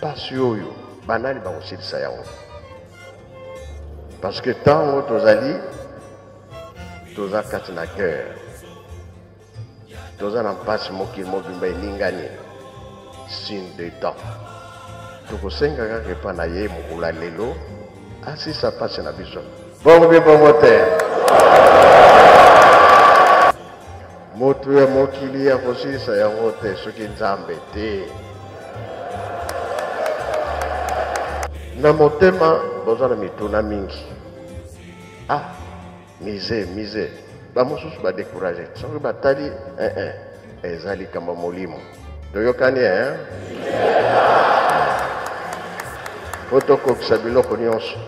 pasi oyo banani bakosilisa yango parce que ntango tozali toza kati na guerre toza na mpasi mokili mobimba eningani signe de temps tokosenga kaka epa na ye mokula lelo asisa mpasi na biso bongo bie bongo te moto ya mokili akosilisa yango te soki nzambe te na motema boza na mituna mingi mize bamosusu badécourage soki batali eza likambo molimo toyokani po tokokisa biloko nyonso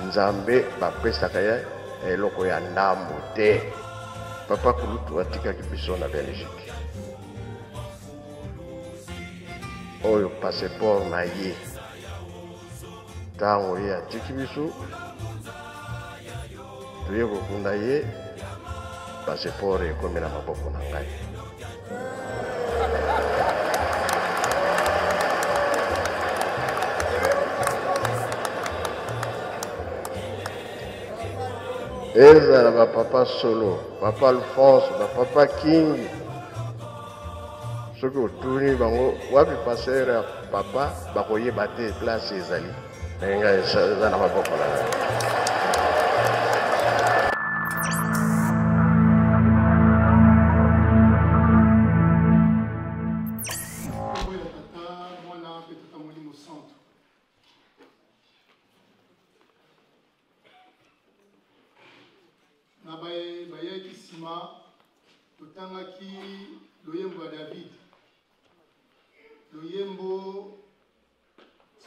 nzambe bapesaka ye eloko ya ndambo te papa kulutu atikaki biso na Belgique oyo passeport na ye ntango ye atiki biso toye kokunda ye passeport ekomi na maboko na ngai ezala bapapa solo papa Alphonse bapapa King soki otuni bango wapi pasere ya papa bakoyeba te place ezali menga eza na maboko na ngai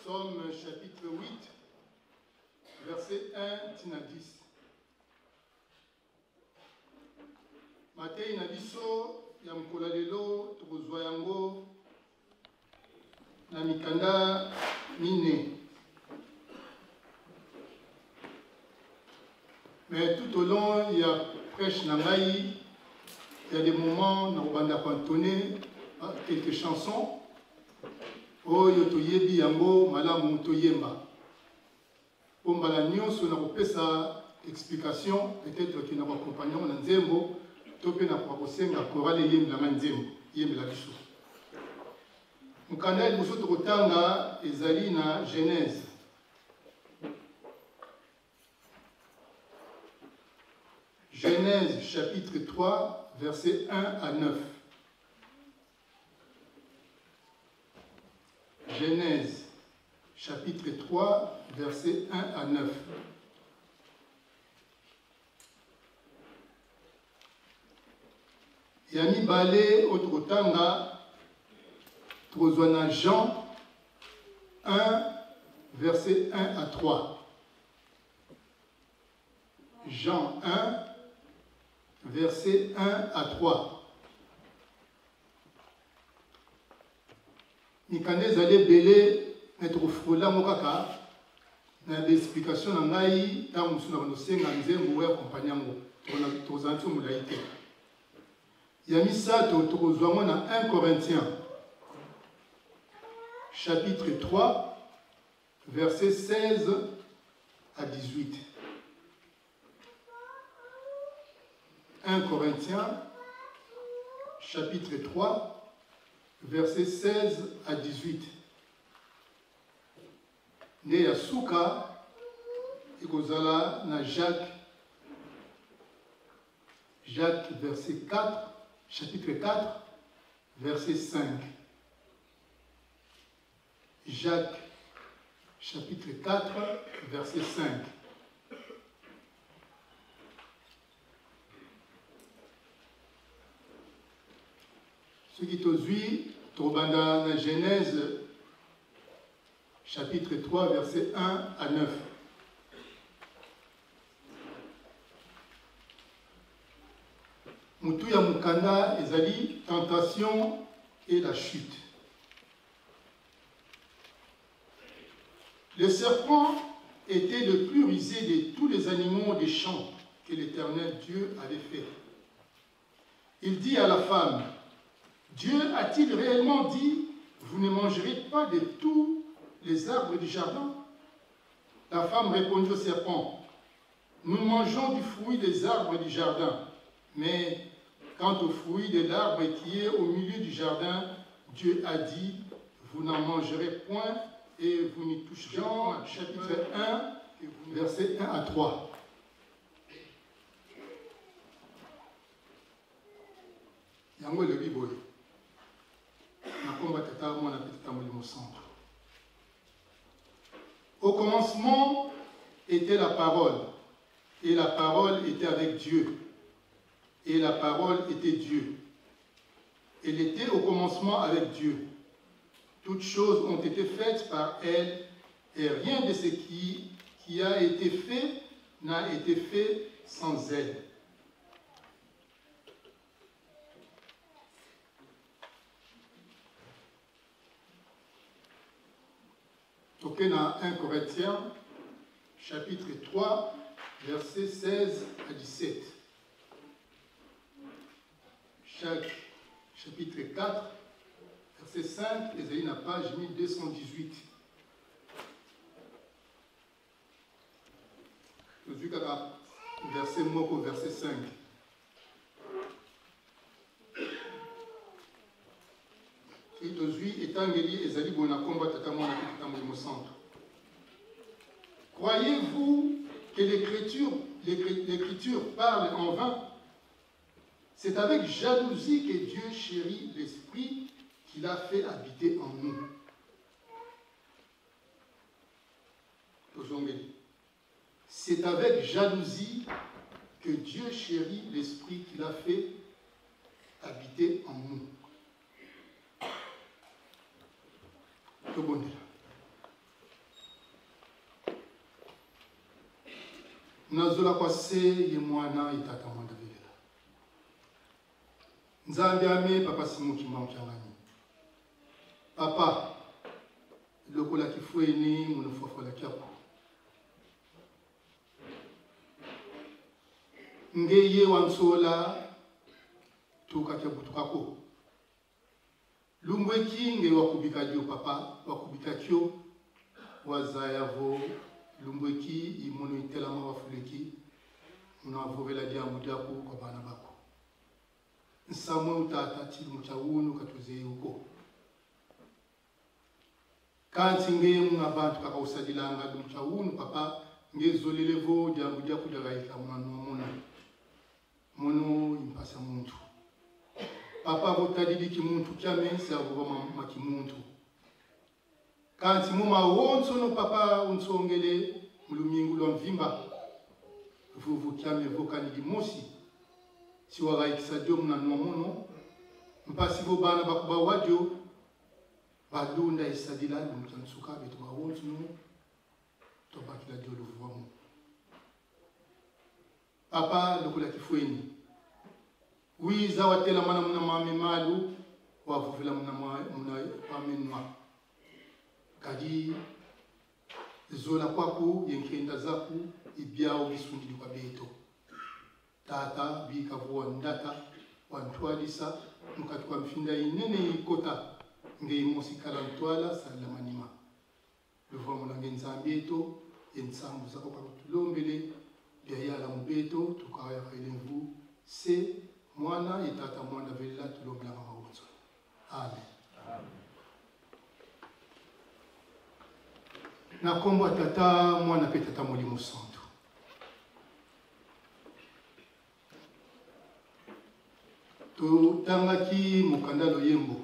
Somme chapitre 8, verset 1 tina 10. Matei na biso ya mkola lelo tokozwa yango na mikanda mine. Mais tout au long, il y a prêche nangai, il y a des moments dans le cantonné quelques chansons. Oyo toyebi yango malamu toyemba. Ombala nyonso na kopesa explication peut-être que na compagnon na nzembo to pe na kosenga chorale yemba na nzembo yemba la biso. Mukanda biso tokotanga ezali na Genèse. Genèse chapitre 3 versets 1 à 9. Genèse, chapitre 3, versets 1 à 9. Yami Balé, autre tanga, Trozwana Jean 1, versets 1 à 3. Jean 1, versets 1 à 3. Nikane zale belé être frola mokaka na l'explication na ngai ta musuna bano senga nzembo ya kompanyango tona tozantu mulaite ya misato tokozwa na 1 Corinthiens chapitre 3 versets 16 à 18. 1 Corinthiens chapitre 3 versets 16 à 18. Né à Souka, Ekozala na Jacques, verset 4, chapitre 4, verset 5. Jacques, chapitre 4, verset 5. Ce qui tozui, Tobanda na Genèse, chapitre 3, verset 1 à 9. Mutuya Mukanda ezali, tentation et la chute. Le serpent était le plus rusé de tous les animaux des champs que l'Éternel Dieu avait fait. Il dit à la femme, Dieu a-t-il réellement dit, vous vous ne mangerez pas de tous les arbres du jardin? La femme répondit au serpent, nous mangeons du fruit des arbres du jardin, mais quant au fruit de l'arbre qui est au milieu du jardin, Dieu a dit, vous n'en mangerez point et vous n'y toucherez pas. Jean chapitre 1, versets 1 à 3. Yango le Bible. Au commencement était la parole, et la parole était avec Dieu, et la parole était Dieu. Elle était au commencement avec Dieu. Toutes choses ont été faites par elle, et rien de ce qui a été fait n'a été fait sans elle. Donc, dans 1 Corinthiens, chapitre 3, versets 16 à 17. Chaque chapitre 4, verset 5, et c'est la page 1218. Verset moko, verset 5. Croyez-vous que l'écriture parle en vain? C'est avec jalousie que Dieu chérit l'esprit qu'il a fait habiter en nous. C'est avec jalousie que Dieu chérit l'esprit qu'il a fait habiter en nous. Nazola kwa se ye mwana itata mwanda velela. Nzambi ame papa simu kimba mchangani. Papa, loko la kifueni munofofo la kiapo. Ngeye wansola tuka kiabutukako. Lumbweki nge wakubika dio papa, wakubika kyo wazayavo lumbweki imono itelama wafuleki unavovela dia mudaku kwa bana bako. Nsamwe utata tilu mchawunu katuze uko. Kanti nge mwabantu kaka usadilanga mchawunu papa nge zolelevo dia mudaku jagaika mwana mono impasa muntu. Papa votadidi kimuntu kiame se avova makimuntu. Kanti muma wonso no papa unsongele mulumingu lwa mvimba. Vuvu kiame vokani dimosi. Si wagaikisa dio muna nomono. Mpasi vo bana bakuba wadio. Badunda isadila lumtansuka betu wa wonso no. Tobakila dio luvuwa mu. Papa lukula kifueni. Wiza watela mana muna mame malu wavuvila muna mame nwa. Kadi zola kwaku yenkenda zaku ibiao bisundili kwa beto. Tata bika vuwa ndata wantualisa mkati kwa mfinda inene ikota nge imosikala ntwala salamanima. Luvuwa muna ngenzambi eto yensambu zako kakutulombele biayala mbeto tukawaya kailenvu se mwana itata mwana vela tulobla mawonzo. Amen. Na kombo tata mwana pe tata Molimo Santo. Tutangaki mukandalo yembo.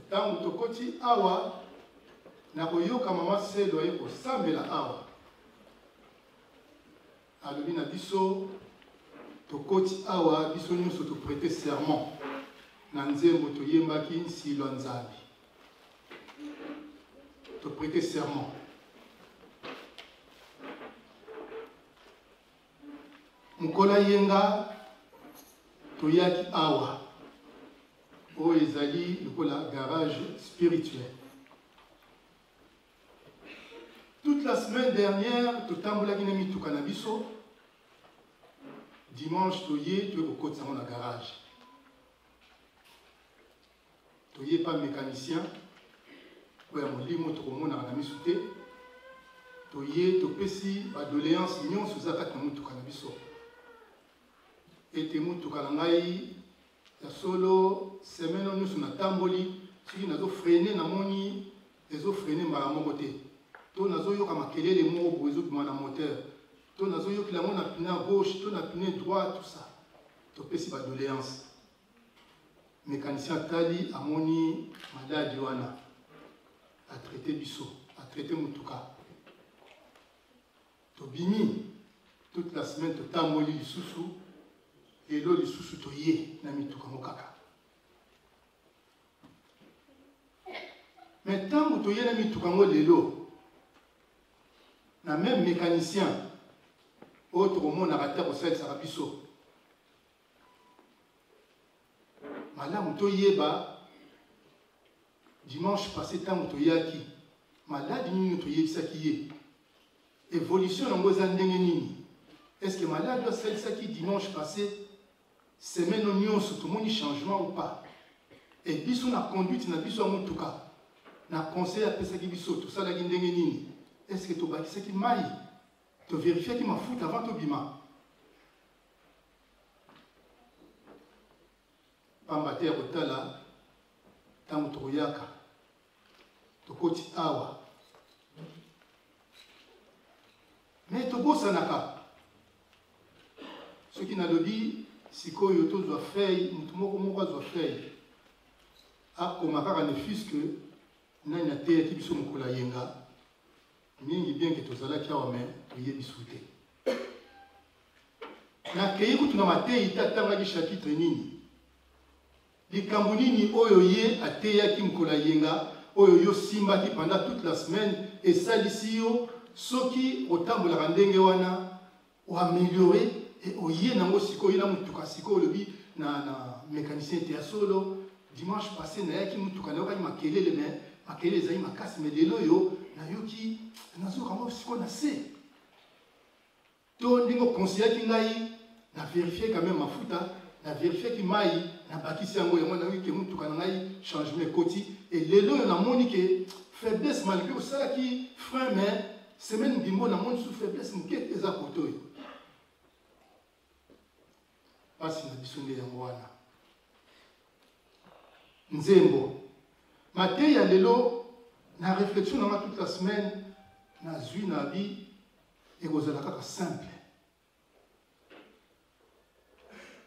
Tangu tokoti awa na koyoka mama selo yeko sambela awa. Alobina biso tokoti awa biso nyonso to prêter serment na nzembo toyembaki nsilo nzambi to prêter serment mukola yenga toyaki awa oyo ezali lokola garage spirituel. Toute la semaine dernière, tout tamboulaki na mituka na biso. Dimanche toye tu au côté de la garage. toye pas mécanicien oya molimo tokomona na miso te toye topesi badoléance nyonso eza kati na motuka na biso ete motuka na ngai ya solo semaine oyo nyonso natamboli soki nazofrene namoni ezofrene mbala moko te to nazoyoka makelele moko boye ezobima na moteur to nazoyokela yango na pine à gauche to na pine droit tout ça topesi badoléance mécanicien atali amoni maladi wana atraité biso atraité motuka tobimi toute la semaine totamboli lisusu lelo lisusu toye na mituka mokaka mais ntango toye na mituka ngo lelo na même mécanicien oyo tokomonaka te kosalisaka biso malamu toyeba dimanche passé ntango toyaki maladi nini toyebisaki ye évolution nango eza ndenge nini est-ce que maladi asalisaki dimanche passé semaine nyonso tomoni changement ou pas et biso na conduite na biso ya motuka na conseil apesaki biso tosalaki ndenge nini est-ce que tobakisaki mai tovérifiaki mafuta avant tobima pamba te ya kotala ntango tokoyaka tokoti awa me tobosanaka soki nalobi sikoyo tozwa fei motu moko azwa fei akoma kaka ne fiske nani ateyaki biso mokolo ayenga mingi bien ke tozalaki awa me toyebi su te nakei kutu na mateyi tatangaki chapitre nini likambo nini oyo ye ateyaki mokolo ayenga oyo yo simbaki pendant toute la semaine esalisi yo soki otambolaka ndenge wana oameliore oye nango sikoyo na motuka sikoyo olobi na mécanicien te ya solo dimanche passé nayaki motuka nayokaki makelele me makelele ezali makasi me lelo oyo nayoki nazokango sikoyo na se to ndenge okonseyaki ngai na vérifie quand même mafuta na vérifie ki mai na bakisi yango yango nayoki ke motuka na ngai changement ekoti et lelo oyo namoni ke faiblesse malgré osalaki frein mais semaine bimbo namoni sous faiblesse moke eza kote oyo pasi na biso nde yango wana nzembo mateyi ya lelo na réflexion nanga toute la semaine nazwi na bi ekozala kaka simple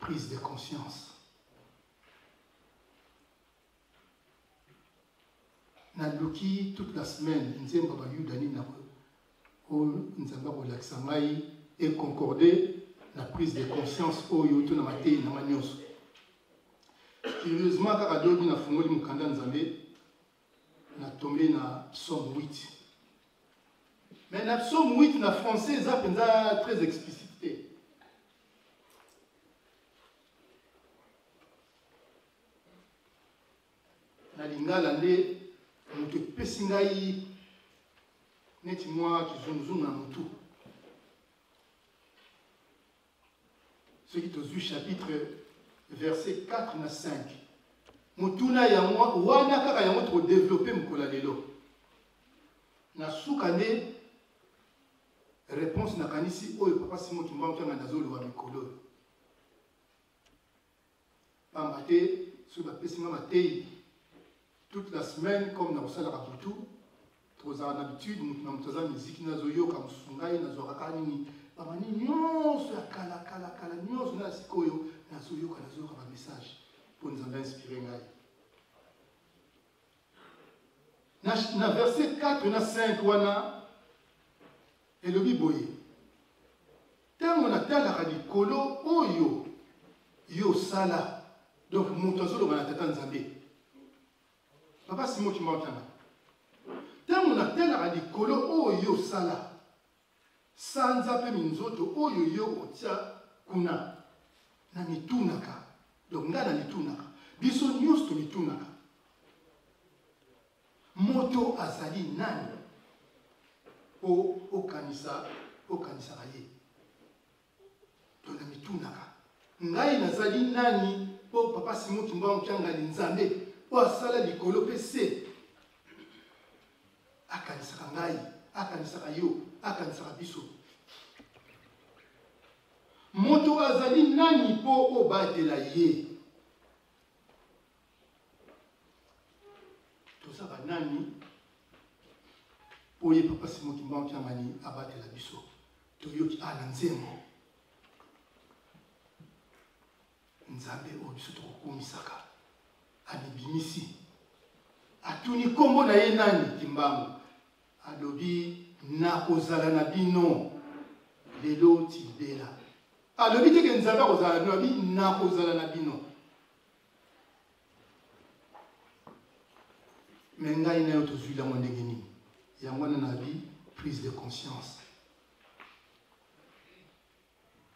prise de conscience naluki toute la semaine nzembo bayuda nini oyo nzambe akolakisa ngai econcorde la prise de conscience oyo to na mateyi na nyonso curieusement kaka lobi nafungoli mokanda nzambe natombe na psaume 8 mais na psaume 8 na français eza mpenza très explicite te na lingala nde moto epesi ngai neti mwa kizunguzungu na motu soki tozwi chapitre verset 4 na 5 motuna yango wana kaka yango tokodevelope mokolo lelo na suka nde réponse nakanisi oyo papa Simon Kimbangu kyanga nazoloba mikolo oyo pamba te soki bapesi nga mateyi toute la semaine comme nakosalaka butu tozala na habitude motu na moto aza miziki nazoyoka mosusu ngai nazwaka kaka nini bamani nyonso ya kala nyonso na sikoyo nazoyoka bamessage mpo nzambe inspire ngai na verset 4 na 5 wana elobi boye ntango natalaka likolo oyo yo osala donc moto azoloba na tata nzambe papa Simon Kimbangu ntango natalaka likolo oyo osala sanza mpe minzoto oyo yo otia kuna na mitunaka donc ngai na mitunaka biso nyonso tomitunaka moto azali nani po okanisaka ye to na mitunaka ngai nazali nani po papa Simon Kimbangu kyanga nzambe o asala likolo pe se akanisaka ngai akanisaka yo akanisaka biso moto azali nani po obatela ye toza banani po ye papa Simon Kimbangu Kiamani abatela biso toyoki na nzembo nzambe oyo biso tokokumisaka anibimisi atuni kombo na ye nani Kimbangu alobi nakozala na bino lelo tibela alobi teke nzambe akozala na bino alobi nakozala na bino me ngai na yo tozwi lango ndenge nini yango wana na bi prise de conscience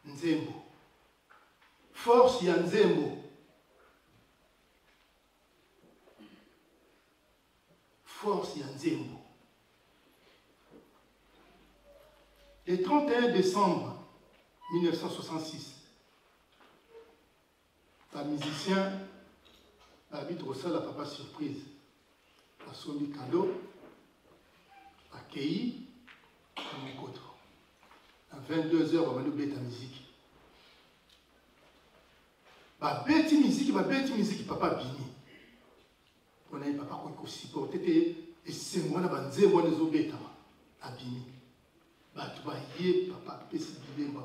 nzembo force ya nzembo force ya nzembo. Le 31 décembre 1966, un musicien habite au sol à Papa Surprise, à Somi Kado, à Kei, à Mokoto. À 22h, on va nous bêter la musique. Ba bêter musique, papa Bini. On a un papa qui a supporté et c'est moi qui a dit que je vais à Bini. Tu vas y papa, pesi bilembo.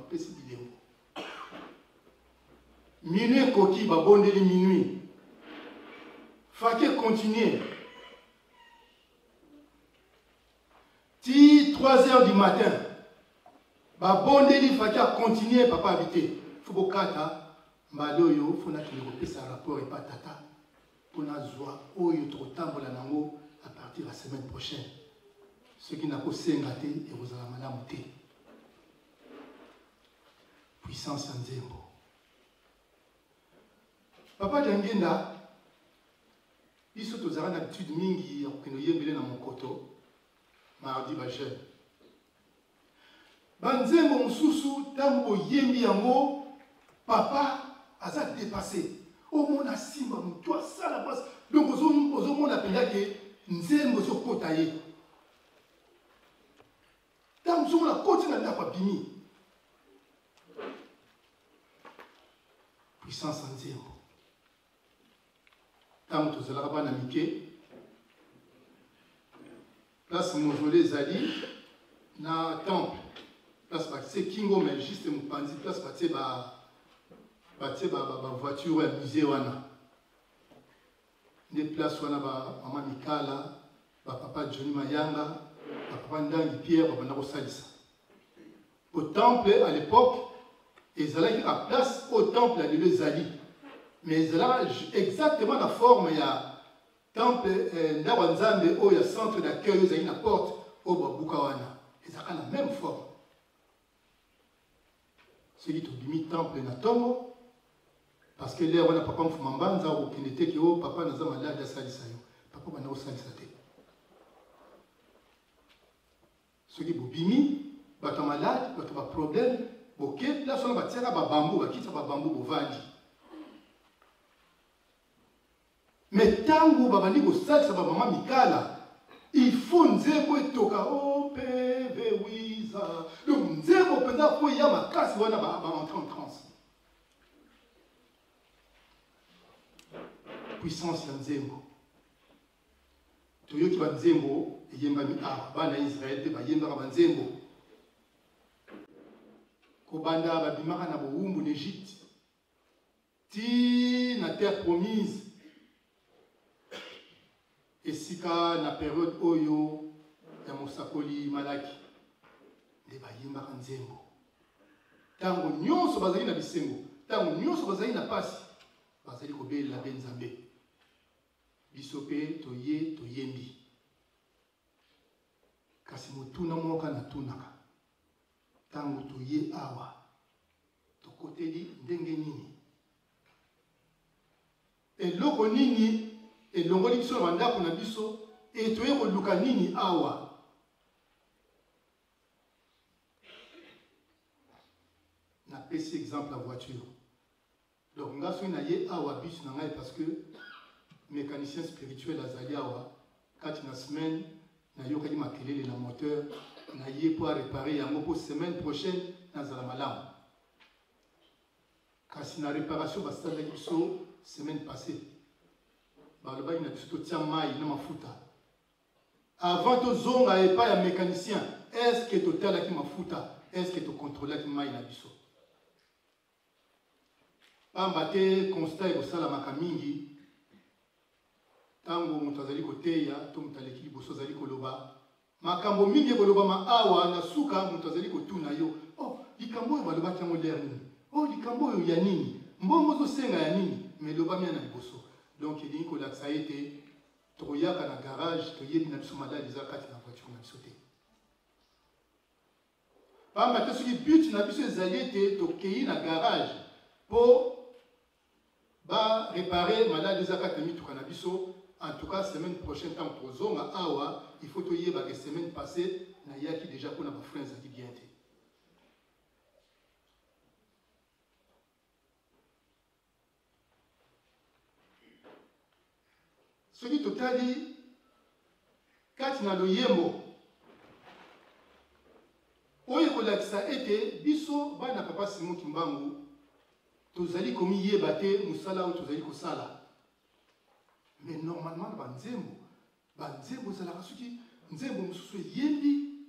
Minuit coquille, va bondir minuit. Faké continuer. 3h du matin. Va bondir, faké continuer, papa habiter. Faut que kata, mbaloyo, faut que ça rapport et pas tata. Pour na joie, oyo trop tambola nango à partir de la semaine prochaine. Ceux qui n'ont pas sengaté et vous allez malamuté. Puissance en Zembo. Papa Dangenda, il se trouve une habitude mingi que nous yembele dans mon koto, mardi bachel. Banzembo mususu tango yembi yango, papa a dépassé. Au monde a simba toi ça la passe. Donc aux hommes on appelle que nzembo sur kotaye. Tant que la côte n'a pas bini. Puissance en zéro. Tant que cela va n'amiquer. Place Mojolé Zali. Na temple. Place Batsé Kingo, mais juste mon pandi. Place Batsé voiture et musée wana. Des places wana ba Maman Mikala, ba Papa Johnny Mayanga. Pierre, au temple, à l'époque, ils allaient à place au temple à l'Ezali. Mais ils allaient exactement la forme, il y a temple, Ndawanzambe, où il y a centre d'accueil, il y a une porte, au Babukawana. Ils avaient la même forme. C'est dit au temple Natomo, parce que là, on a papa Mfumambanza, ou qui n'était que papa n'a pas malade à Salisayo. Papa n'a pas Salisayo. Ceux qui sont bimi, ils sont malades, ils ont des problèmes, ils là, ils tirent des bambous, ils tirent des bambous pour vendre. Mais tant que vous avez dit ça, c'est maman Mikala. Il faut nous dire que toka oh PV Wiza. Donc nous dire que pendant qu'il y a ma casse, on va entrer en transe. Puissance Yanzembo. Toyo qui va Nzembo. Yembami bana Israël te bayembaka banzembo kobanda babimaka na bowumbu n'Égypte ti na terre promise esika na période oyo ya mosakoli Malaki nde bayembaka nzembo tango nyonso bazali na bisengo tango nyonso bazali na pasi bazali kobelela be Nzambe biso pe toyembi kasi motuna moka na tunaka tango toye awa tokoteli ndenge nini eloko nini elongoli biso na bandako na biso toye koluka nini awa napesi exemple la voiture donc nga soki na ye awa biso na ngai parce que mécanicien spirituel à Zaliawa, 4 semaines, na yokaki makelele na moteur, na yé pour réparer yango pour semaine prochaine na Zalamalam. Kasi na réparation basala biso semaine passée. Ba le ba ina biso tia mai na mafuta. Avant de zonga et pas un mécanicien, est-ce que tu as la mafuta, est-ce que tu contrôles la mai na biso? Pambate constat et ça la makamingi. Tango mutazali koteya to mutaleki boso zali koloba makambo mingi koloba ma awa na suka mutazali kotuna yo oh likambo yo baloba tango ler nini oh likambo yo ya nini mbongo zo senga ya nini mais loba mia na boso donc il dit ko la ça été troyaka na garage to yebi na biso maladi za kati na voiture na biso te pamba te soki but na biso ezali ete to kei na garage pour ba réparer maladi za kati na mituka na biso. En tout cas, semaine prochaine, tant que Zonga Awa, il faut que la semaine passée, il y a qui déjà pour nos frères qui bien été. Ce qui total dit, quand il y a le yembo, oye kolakisa ete biso bana papa Simon Kimbangu, tozali komi yebate musala ou tozali kosala. Mais normalement, banzembo zala kasuki nzembo mususu yembi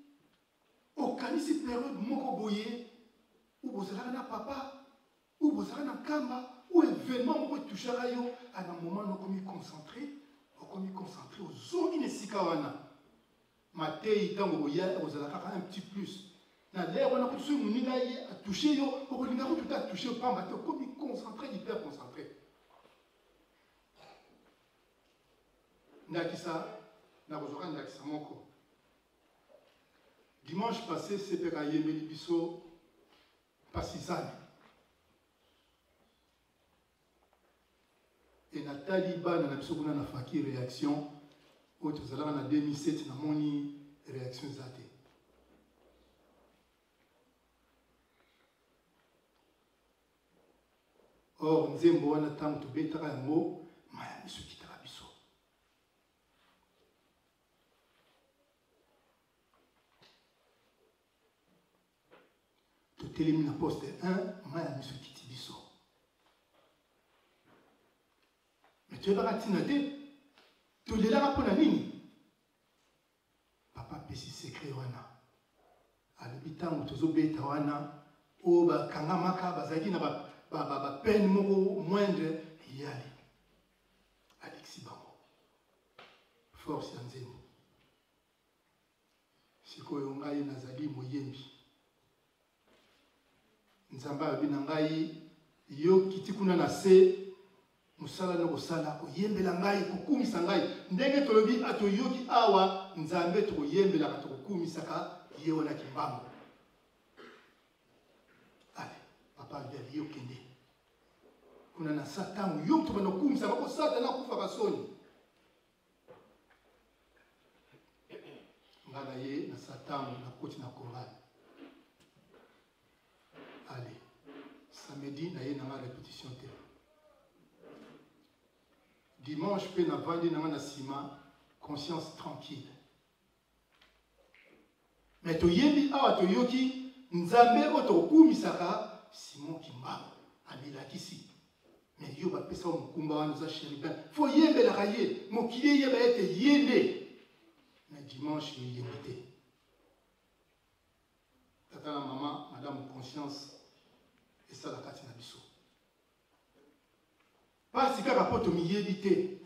okanisi période moko boye ou bozala na papa ou bozala na kamba ou événement moko touchera yo à un moment no komi concentré aux zongi ne sikawana matei tango boya bozala kaka un petit plus na l'air on a ko tsu muninga ye a toucher yo ko linga ko tout a toucher pamba te komi concentré hyper concentré. Nakisa, Nabozoka Nakisa Moko. Dimanche passé, c'est Peka Yemeli Bisso, Passisane. Et Nathalie Ban, na biso kuna na faki réaction, au tozala na 2007 na moni réaction zate. Or, nzembo wana tango tobetaka yango, maya biso kitaka biso. Télémine poste 1, maya miso kiti biso. Mais tu es pas ratinate, tu es là pour la ligne. Papa pesi secret wana. À l'habitant où tu zobeta wana, ou ba kangamaka bazaki na ba peine moko moindre yali. Alexis Bango. Force yanzemo. Siko yongai nazali moyembi. Nzamba abina ngai yo kiti kuna na se musala no kosala ko yembela ngai kokumisa ngai ndenge tolobi atoyoki awa nzambe to yembela ka to kokumisa ka yewona kibambo. Ale papa bia yo kende kuna na satan yo to bano kumisa ko satana kufa ka soni ngala ye na satan na koti na korali. Allez, samedi, il y a une répétition. Dimanche, il y a une conscience tranquille. Mais tu y a un yoki, nzambe otoku misaka, Simon Kimba, Amila Kisi. Mais yo va pesa au kumba nous a chéri ben. Faut yembe la raye, mon kile yeba ete yende. Mais dimanche, il y a invité. Tata la maman, madame conscience. Et ça la katina biso. Parce que rapport au milieu d'été,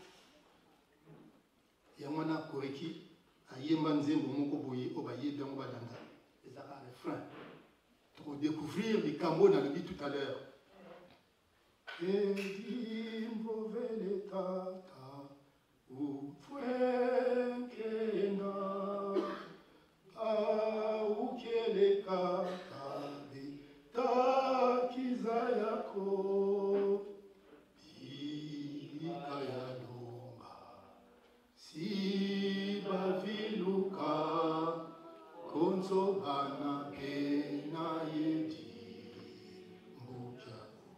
il y a un koreki, a yemba nzembo moko boye, oba yebe on badanga. Les arabes refrain. Pour découvrir les camos dans le dit tout à l'heure. Et dit mvovele tata, ou fuenkena, a ou kele kata. Takizayako Bikayalonga Sibaviluka Konsobana Kena Yedi Mbukaku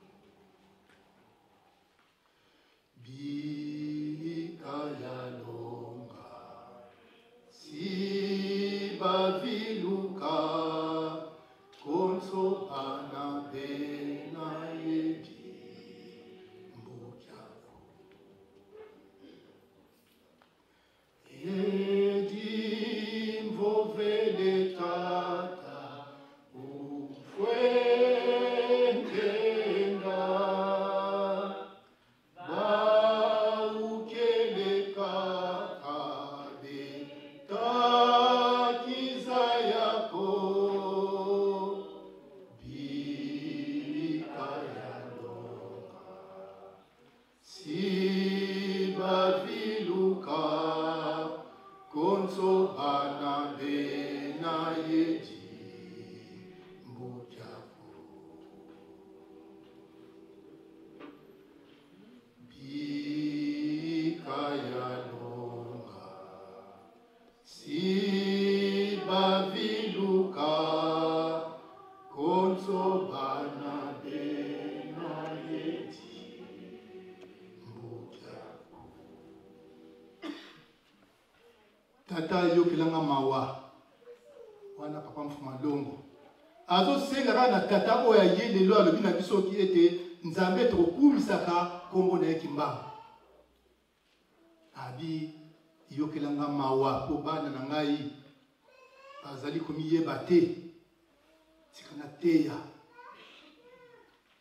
baviluka konso bana bena yedi mbukyaku bika yalonga si baviluka konso bana bena yedi mbukyaku. Tata yokelanga mawa wana papa mfuma longo azo senga kana tata oya yele lo alobi na biso ki ete nzambe tokumisaka kombo na ekimbanga abi yokelanga mawa po bana na ngai bazali komiyeba te tikana teya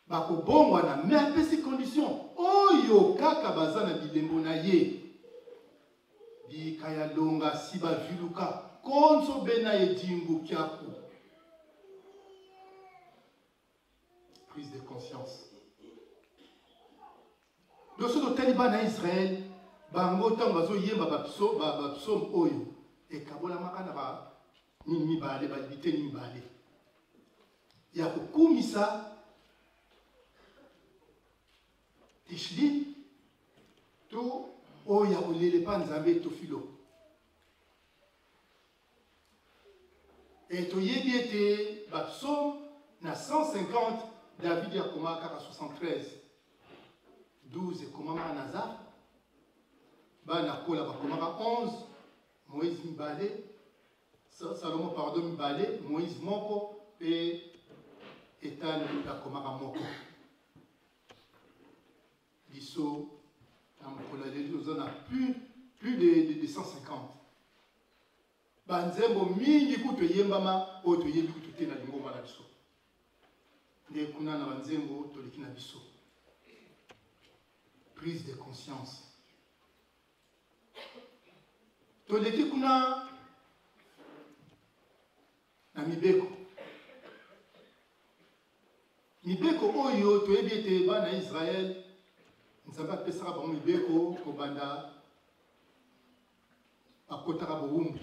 bakobongwa na me apesi condition oyo kaka baza na bilembo na ye bikaya longa si baviluka konso bena edimbu kyaku. Prise de conscience. Lorsque nous taliban na Israël, bango tant bazo yemba bapsom oyo e kabola makana ba ni bale ba bite ni bale ya kukumisa tishli to oya olele pa nzambe to filo et to yebi ete bapsom na 150 David ya komaka ka 73 12 komama Nazar bana kola bakomaka 11 Moïse mibale Salomon pardon mibale Moïse moko et Ethan bakomaka moko biso na mokola lelo ozana plus de 150 banzembo mingi kuto yembama oyo toyebi kuto te na lingomba na biso nde kuna na banzembo toleki na biso. Prise de conscience. Toleki kuna na mibeko oyo toyebi ete bana Israel nzambe apesaka bango mibeko kobanda bakotaka bowumbu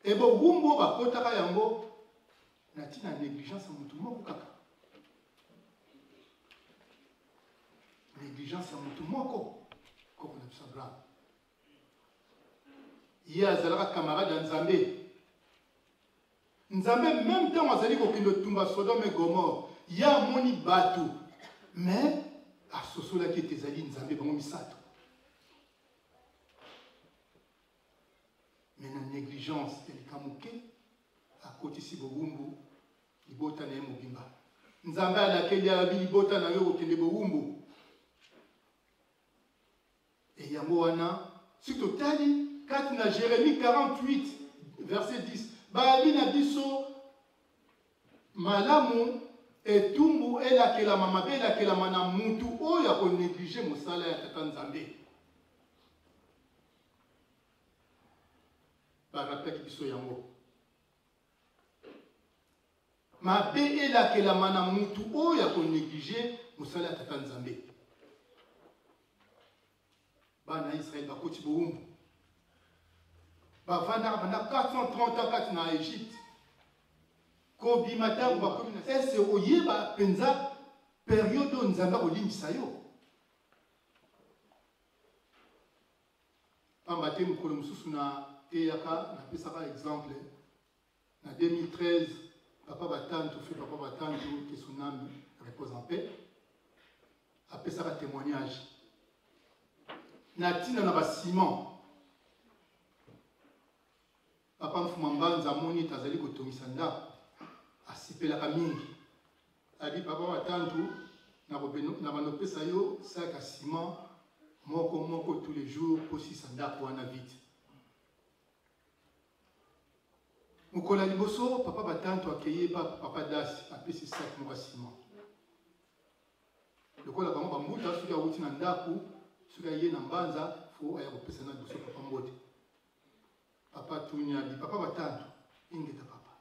e bowumbu bakotaka yango na tina négligence ya mutu moko kaka négligence ya mutu moko koko na biso Abraham ye azalaka camarade ya nzambe même ntango azali kokende tumba Sodome et Gomorre ye amoni bato mais asosolaki ete ezali nzambe bango misato mais na négligence elika moke akotisi bowumbu libota na ye mobimba nzambe alakeli abi libota na yo kokende bowumbu e yango wana soki totali kati na Jérémie 48 verset 10 balobi na biso malamu etumbu elakelama mabe elakelama na mutu oyo akonéglige mosala ya tata nzambe barapeki biso yango mabe elakelama na mutu oyo akonéglige mosala ya tata nzambe. Bana Israël bakoti bowumbu bavandaka banda 430 ans kati na Égypte kobima ntango bakomi na ese oyeba mpenza periode oyo nzambe akolimbisa yo pamba te mokolo mosusu na teyaka napesaka exemple na 2013 papa batantu fe papa batantu que son âme repose en paix apesaka témoignage na tina na basiment papa mfuma mbanza amoni tazali kotongisa ndako asipelaka mingi abi papa batantu na banopesa yo sac à ciment moko tous les jours posisa ndako wana vite mokola liboso papa batantu akeye papa dasi apesi sac moko ciment lokola bango bambuta soki awuti na ndako soki aye na mbanza fo aya kopesa na liboso papa mbote papa tunyabi papa batantu ingeta papa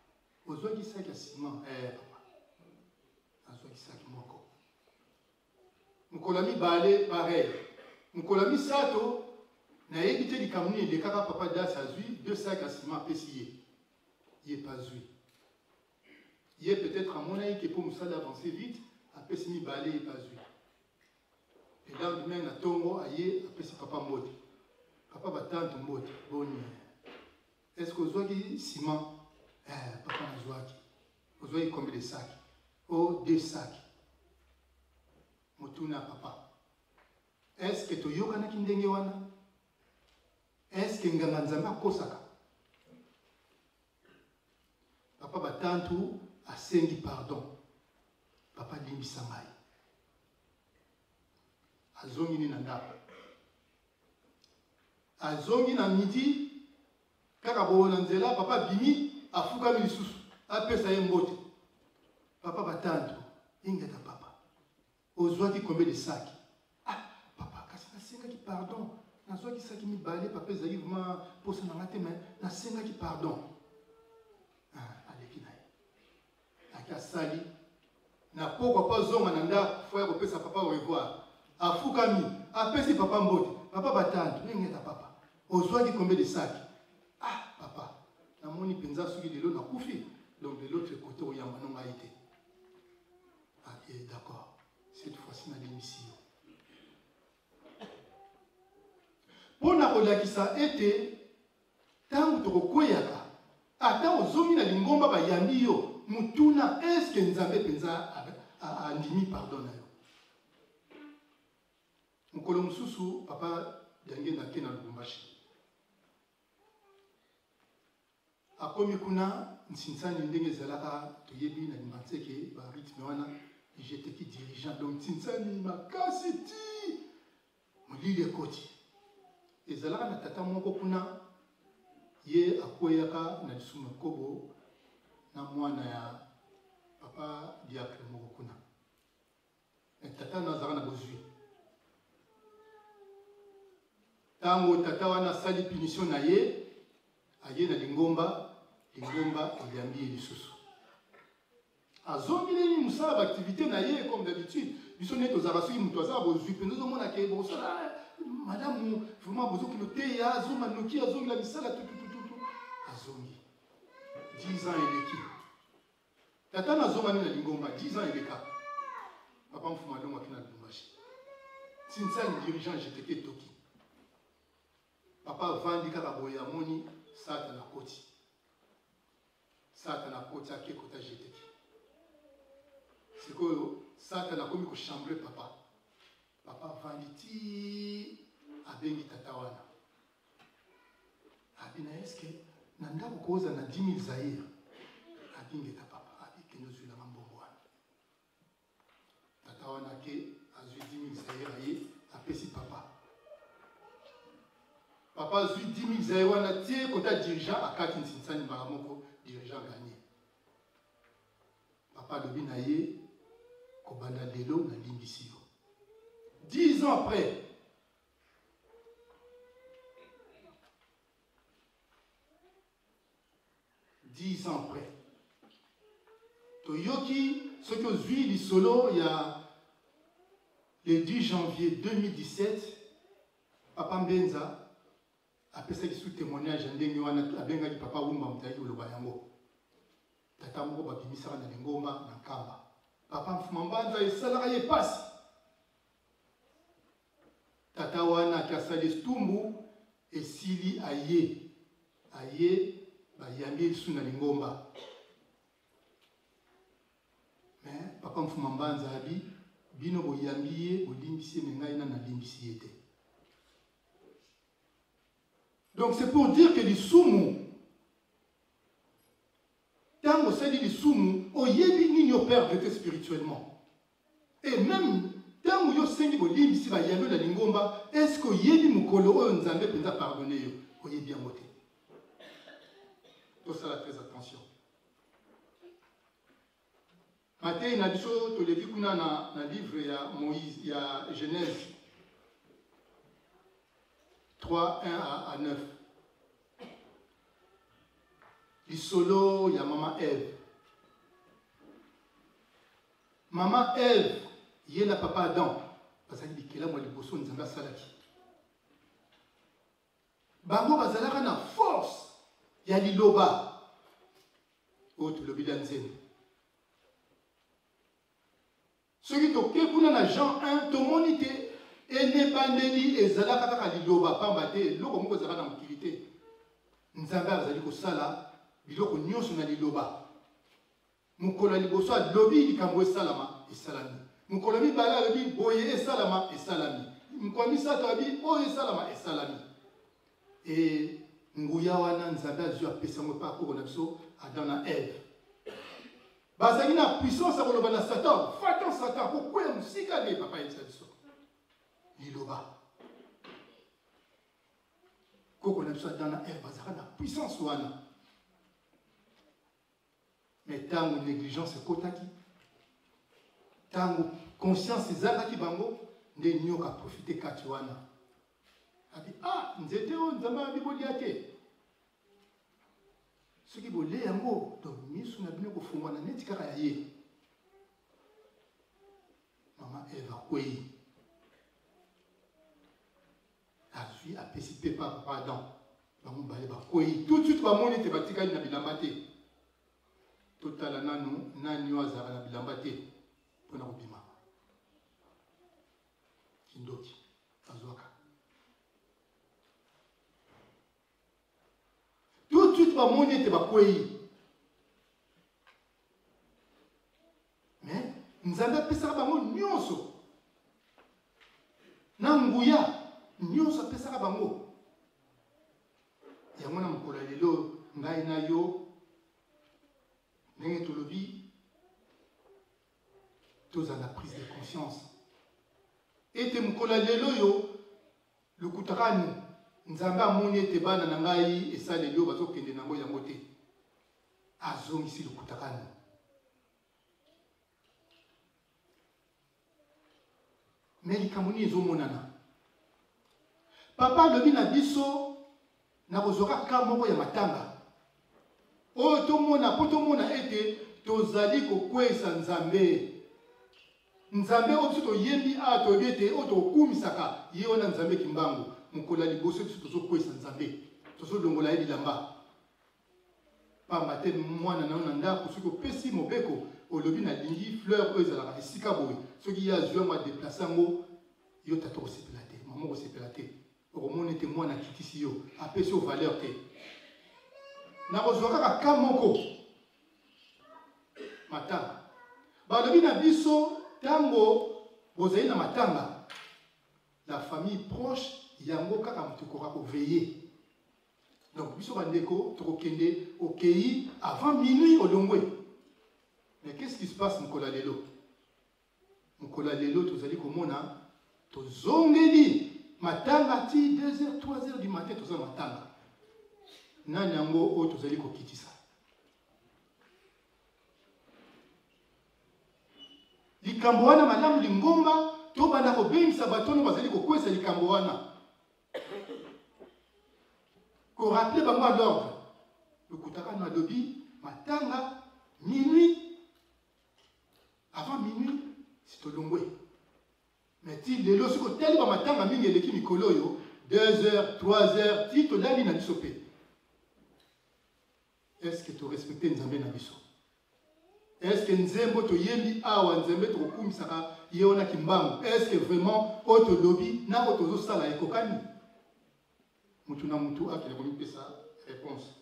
ozwaki sac ya ciment papa azwaki sac moko mokola mibale pareil mokolo misato na yebite likamuni de kaka papa das azui 2 sacs à ciment pesiye il est pas zui il est peut-être à mon avis que pour musala avancer vite apesi mi balé il pas zui et là demain na tongo aye apesi papa mbote papa batante mbote boni est-ce que ozwaki ciment papa nazwaki ozwaki combien de sacs oh 2 sacs motuna papa est-ce que toyokanaki ndenge wana est-ce que nganga nzambe akosaka papa batantu asengi pardon papa limbisa ngai azongi ni na ndako azongi na midi kaka boona nzela papa bimi afukami lisusu apesa ye mbote papa batantu ingeta papa ozwaki combien de sacs papa kasi nasengaki pardon nazwaki saki mibale papa ezali vraiment posa na nga te me nasengaki pardon aleki na ye aki asali na pokwa mpo azonga na ndako fo ya kopesa papa au revoir afukami apesi papa mbote papa batantu ningeta papa ozwaki combien de sacs papa namoni mpenza soki lelo nakufi donc de l'autre côté oyamba no ngai te d'accord cette fois-ci nalemisi yo mpona kolakisa ete ntango tokokweyaka ata ozongi na lingomba bayambi yo mutuna eske nzambe mpenza andimi pardon na yo mokolo mosusu papa yange nake na lubumbashi akomi kuna nsinsani ndenge ezalaka toyebi na limanzeke barythme wana jeteki dirigeant donc nsinsani makasi ti molili ekoti ezalaka na tata moko kuna ye akweyaka na lisumu kobo na mwana ya papa diacre moko kuna tata nazalaka na bozwi ntango tata wana asali punition na ye aye na lingomba eyambi ye lisusu azongeli mosala baactivité na ye comme d'habitude biso nde tozalaka soki moto aza bozwi mpenza ozomonake bosala madame vraiment bozokilo teya azonga noki azongela misala tututututu azongi 10 ans eleki tata nazongani na lingomba 10 ans eleka papa mfuma alongwaki na lubumbashi sinsani dirigeant jeteke toki papa avandi kaka boye amoni sata na koti ake kota jeteki sikoyo sata nakomi kochambre papa avandi ti abengi tata wana abina eske na ndako koza na 10 000 zaire abingeta papa abikende ozwilanga mbongo wana tata wana ke azwi 10 000 zaire aye apesi papa azwi 10 000 zaire wana tie kota dirigeant akati nsinsani mbaka moko dirigeant gagné papa alobi na ye kobanda lelo na limbisi yo 10 ans après toyoki soki ozwi lisolo ya le 10 janvier 2017 papa Mbenza apesaki sous témoignage ya ndenge wana abengaki papa Wumba mutaki koloba yango tata moko babimisaka na lingomba na nkamba papa Mfuma Mbanza esalaka ye pasi tata wana akasali stumbu esili aye bayambi lisu na lingomba mais papa Mfuma Mbanza abi bino boyambi ye bolimbisi ye ngai na nalimbisi ye te. Donc c'est pour dire que lisumu tango sali lisumu oyebi nini operdre spirituellement et même tango yo sengi bolimbisi bayambi na lingomba est-ce que oyebi mukolo oyo nzambe penza pardonner yo oyebi yango te. Tosala très attention. Matin na biso tolebi kuna na livre ya Moïse ya Genèse 3, 1 à 9. Lisolo ya Maman Ève. Maman Ève, yé na papa Adam. Parce qu'il dit que là, moi, les bossons, nous avons salaki. bango bazalaka na force ya liloba oyo tolobi na nzembo. Soki toke kuna na Jean 1 tomoni te enebandeli ezalaka kaka liloba pamba te eloko moko ezalaka na mokili te. Nzambe azali kosala biloko nyonso na liloba. Mokolo ya liboso alobi likambo esalama esalami. Mokolo ya mibale alobi boye esalama esalami. Mokolo ya misato alobi oyo esalama esalami. E nguya wana Nzambe azwi apesa ngo pa koko na biso Adam na Eve. Bazali na puissance ya koloba na Satan, fatan Satan kokwea musika ne papa yesa biso. Liloba. Koko na biso Adam na Eve bazali na puissance wana. Mais tango négligence ekotaki, tango conscience ezalaki bango nde nyoka profite kati wana. Abi nzete oyo Nzambe abi bolia te. Soki bolia yango to misu na bino kofungwana neti kaka ya ye. Mama Eva kwei. Azwi apesi pe papa Adam. Bango bale ba kwei. Tout de suite bamoni te batikali na bilamba te. Totala nanu nani wazara na bilamba te pona kobima. Kindoki azwaka. Tout de suite bamoni ete bakwei. Mais Nzambe apesaka bango nyonso. Na nguya nyonso apesaka bango. Yango na mokolo ya lelo ngai na yo ndenge tolobi tozala prise de conscience. Ete mokolo ya lelo yo lukutakani Nzambe amoni ete bana na ngai esaleli oyo bazokende nango yango te. Azongisi lukutakani. Me likambo nini ezomonana. Papa alobi na biso na kozwaka ka moko ya matanga. Oyo tomona po tomona ete tozali kokwesa Nzambe. Nzambe oyo biso toyembi awa toyebi ete oyo tokumisaka ye wana Nzambe kimbangu. Mokolo ya liboso biso tozokwesa Nzambe. Tozolongola ye bilamba. Pamba te mwana na yo na ndako soki opesi mobeko olobi na lingi fleur oyo ezalaka esika boye. Soki ye azwi yango adeplace yango yo tata kosepela te. Mama kosepela te. Okomona ete mwana akitisi yo apesi yo valeur te. Nakozwa kaka ka moko matanga. Balobi na biso tango bozali na matanga. La famille proche yango kaka mutu koka ko veiller. Donc biso bandeko tokokende okei avant minuit olongwe. Mais qu'est-ce qui se passe mokolo ya lelo? Mokolo ya lelo tozali komona tozongeli matanga ti 2h 3h du matin tozali matanga. Nani yango oyo tozali kokitisa. Likambo wana malamu lingomba to bana kobengisa batono bazali kokwesa likambo wana. Ko rappeler bango à l'ordre. Lokutaka na lobi matanga minuit avant minuit c'est tolongwe. Mais ti lelo siko teli ba matanga mingi eleki mikolo yo 2h 3h ti to lali na biso pe. Est-ce que tu respectes Nzambe na biso? Est-ce que Nzembo to yembi awa Nzambe to kumisaka yeona kimbangu? Est-ce que vraiment auto lobby na auto zo sala ekokani? Mutu na mutu akele ko pesa réponse.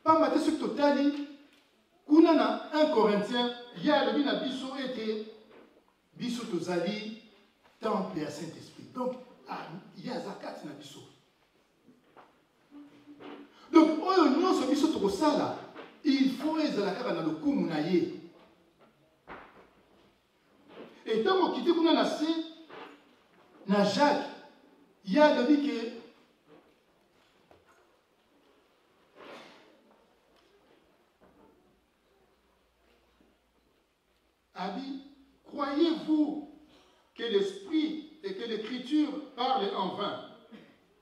Pamba te sur totali kuna na 1 Corinthiens ya lobi na biso ete biso tozali temple ya Saint-Esprit. Donc ya zakati na biso. Donc, oyo nyonso biso tokosala, il faut ezala kaka na lokumu na ye. Et tango kiti kuna na se na Jacques, ya lobi ke abi, croyez-vous que l'esprit et que l'écriture parlent en vain?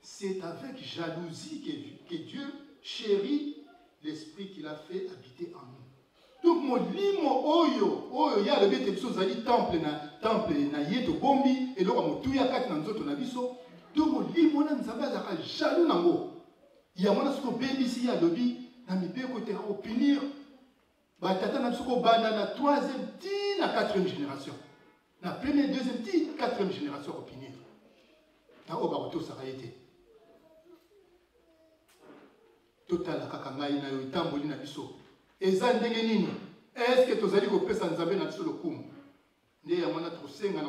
C'est avec jalousie que Dieu chérit l'esprit qu'il a fait habiter en nous. Donc molimo oyo ya le bete biso zali temple na yeto bombi et loko motuya kati na nzoto na biso. Donc molimo na nzamba za jaloux nango. Ya mona soko bebisi ya lobi na mibeko te ko punir. Ba tata na soko bana na 3e ti na 4e génération. Na première, 2e ti 4e génération ko punir. Na oba ko to sarayete. Total kaka ngai na yo itamboli na biso. Eza ndenge nini? Est-ce que tozali kopesa nzambe na biso lokumu? Nde ya mwana tosenga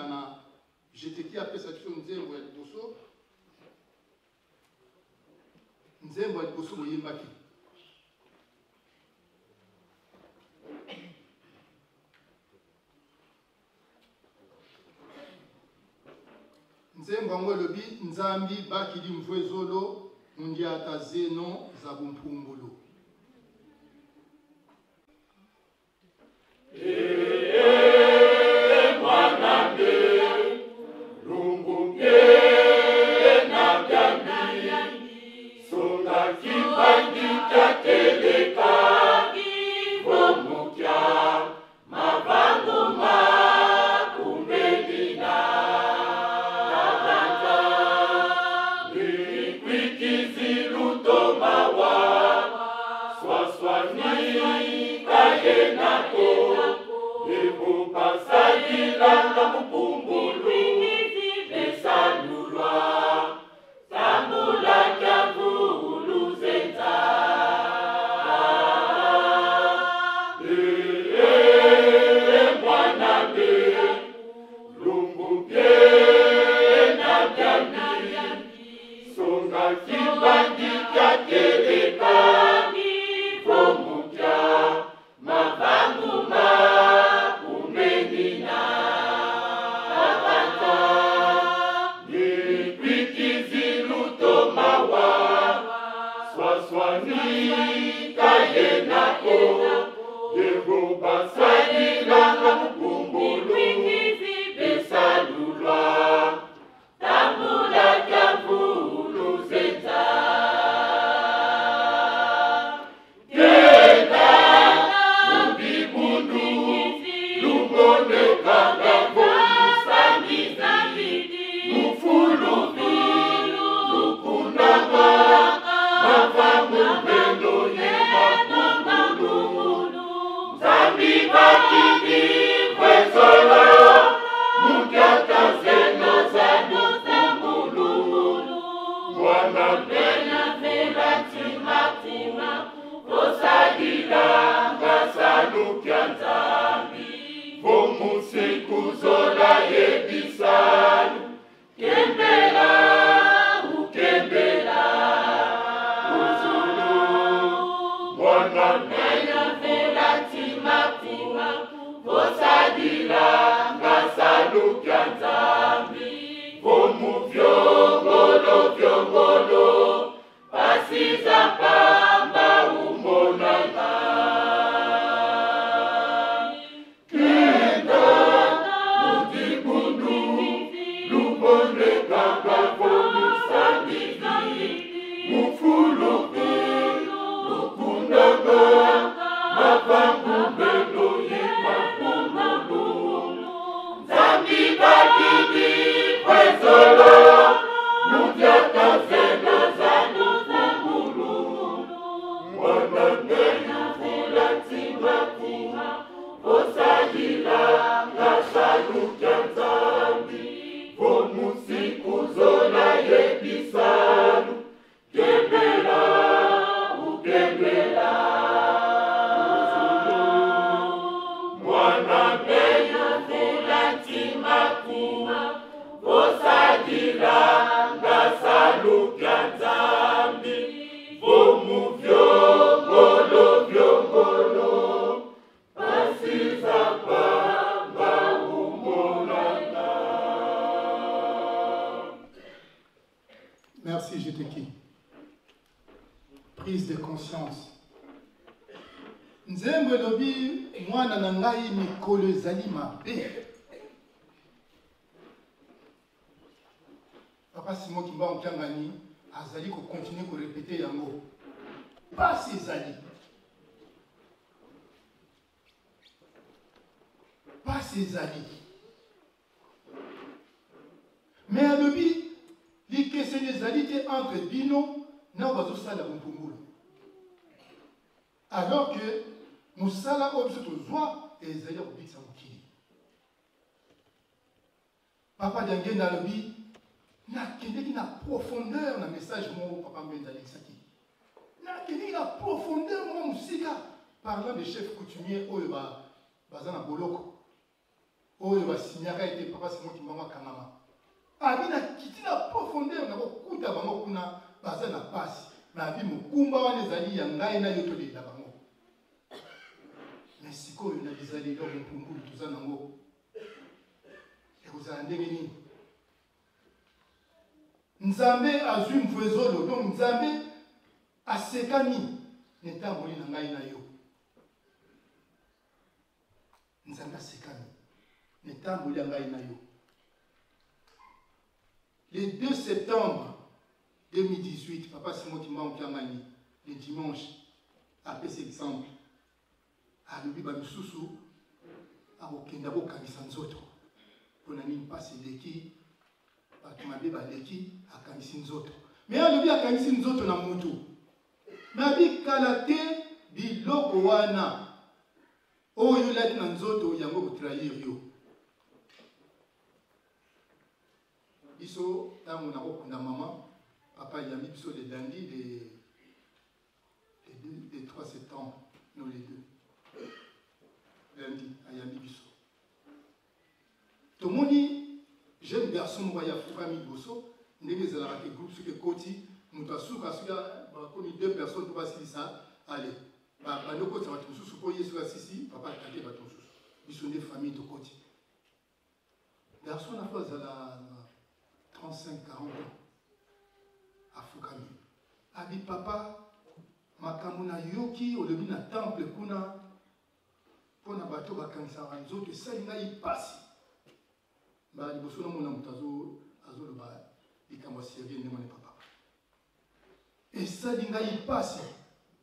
na jeteki apesa biso nzembo ya liboso. Nzembo ya liboso boyembaki. Nzembo yango elobi nzambi bakili mvwe zolo mundiata zeno za bumpumbulu. Merci, Jeteki. Prise de conscience. Nzembo elobi mwana na ngai mikolo ezali mabe. Papa Simon Kimba Okiangani azali ko continuer ko répéter yango. Pasi ezali. pasi ezali. Mais alobi likeseni ezali te entre bino na bazosala mpumbulu. Alors que musala oyo biso tozwa ezali ya kobikisa mokili. Papa Diangé alobi nakendeki na profondeur na message moko papa Mbenza alekisaki. Nakendeki na profondeur moko musika parlant de chef coutumier oyo baza na boloko. Oyo basignaka ete papa Simon Kimbangu akangama. Abi nakiti na profondeur na kokuta bango kuna baza na pasi. Na abi mokumba wana ezali ya ngai na yo tolela bango. Mais sikoyo na bizali lo mpumbulu toza nango. Ekozala ndenge nini? Nzambe azwi mvwezolo, donc Nzambe asekani netamboli na ngai na yo. Nzambe asekani netamboli na ngai na yo. Le 2 septembre 2018, papa Simon Kimbangu Kiangani, le dimanche, après cet exemple, à l'obi bamisusu, à okenda bokanisa nzoto. Pona nini pasi leki, batumabe baleki, akanisi nzoto. Mais à l'obi akanisi nzoto na mutu. Mais abi kalate biloko wana. Oyo lati na nzoto yango kotrahir yo. Biso, tango na kokunda maman, papa yami biso le lundi, les 3 septembre, non les 2. Lundi, ayami biso. Tomoni, jeune garçon moya fukami boso, ndenge zala ke groupe suke koti, muta suka suka, comme 2 personnes pour passer ça, allez. Ba no koti ba tususu ko yesu asisi, papa kake ba tususu. Biso des familles de koti. Garçon na fois zala 35-40 ans à Fukami. Abi papa makamuna yoki olobi na temple kuna pona bato bakanisa nzoto esali ngai pasi. Ba liboso na mona mutazo azoloba likambo sérieux ndenge na papa. Esali ngai pasi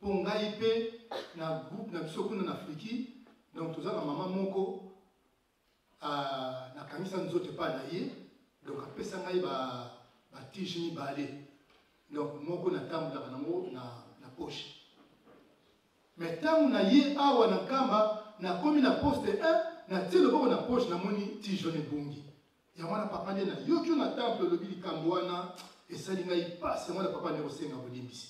po ngai pe na groupe na biso kuna na Afriki, donc toza na mama moko na kanisa nzoto pa na ye. Donc après ça ngai ba tige ni balé. Donc moko na tambola nango na poche. Mais tant na ye awa na kamba na komi na poste 1 na tilo boko na poche na moni tige ne bungi. Ya mwana papa ne na yoki na temple lobi likambo wana esali ngai passe mwana papa ne osenga bolimbisi.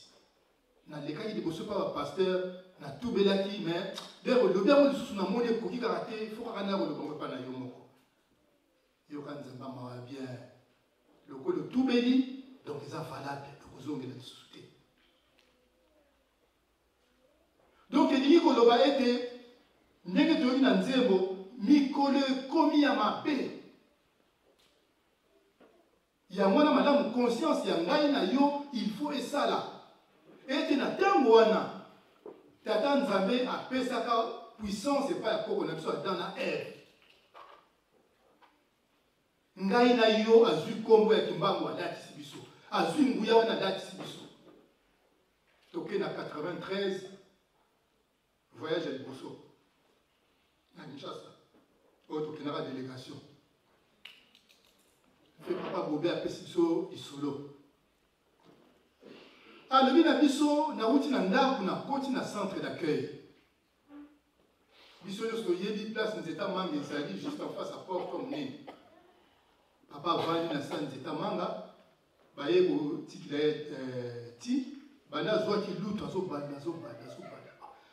Na lekaki liboso pa ba pasteur na tubelaki mais dero lobi mo lisusu na moni koki karaté faut kana na lo pa na yo moko. Yokanzamba mawa bien le coup de tout béni donc ils ont valable le kozonge la société. Donc il dit que loba été ndenge to ina nzembo mikole komi ya mabe ya mwana madame conscience ya ngai na yo il faut esala ete na tango wana tata Nzambe apesaka puissance et pas ya koko na biso dans na air. Ngai na yo azui kombo ya Kimbangu alatisi biso. Azui nguya wana alatisi biso. Toke na 93 voyage à Liboso. Na Kinshasa. Oyo toke na délégation. Fait papa Bobé apesi biso isolo. Alobi na biso na wuti na ndako na koti na centre d'accueil. Biso nyonso toyebi place nzeta manga ezali juste en face à porte comme nini. Papa vani na sa nzeta manga baye ko tikila ti bana zwaki lutu azobanda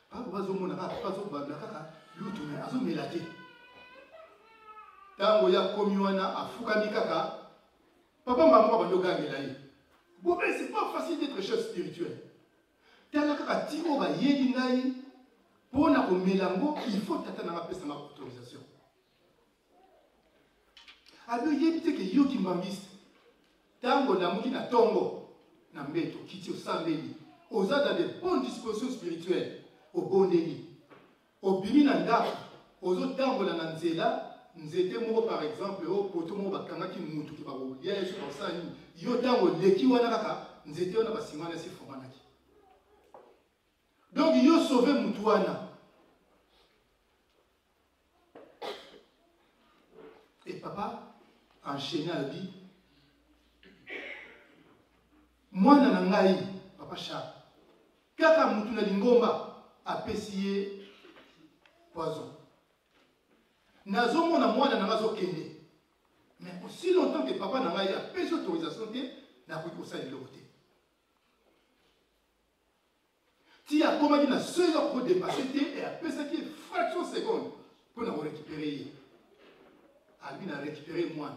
papa bazomona kaka azobanda kaka lutu me azomela te tango ya komi wana afukami kaka papa maman bandogangela ye bon mais c'est pas facile d'être chef spirituel tala kaka timo ba yebi ngai pona ko melango il faut tata na pesa ma autorisation. Alors il y a que yo kimbangiste tango na muki na tongo na mbeto kiti osambeli oza dans de bonnes dispositions spirituelles au bondeli au bimi na ndako ozo tango na nzela nzete moko par exemple o poto moko bakangaki mutu ki babo ya yesu basani yo tango leki wana kaka nzete wana basimana si fomanaki donc yo sauver mutu wana papa enchaîné à vie. Moi, nanangai, papa Charles. Kaka mutuna lingomba a pessier poison. Nazomona moi nanangazo kende. Mais aussi longtemps que papa nangai a pessier autorisation, n'a pas eu ça de l'autre. Si a comment dire la seule pour dépasser et après ça qui est fraction seconde pour nous récupérer. A lui n'a récupéré moi.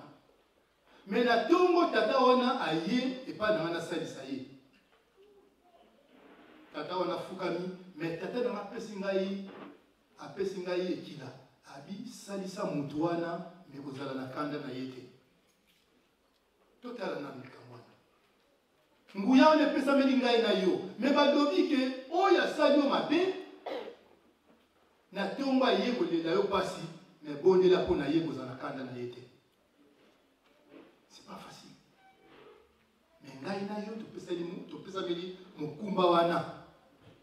Mais la tongo tata wana aye et pas dans la salle ça y est. Tata wana fukami mais tata dans la pesingai a pesingai ekila. Abi salisa mutuana mais kozala na kanda na yete. Total na mikamwana. Nguya one pesa melingai na yo mais badobi ke oya sanyo mabe na tongo aye kolela yo pasi mais bondela pona ye kozala kanda na yete. C'est pas facile. Mais ngai na yo to pesa meli mukumba wana.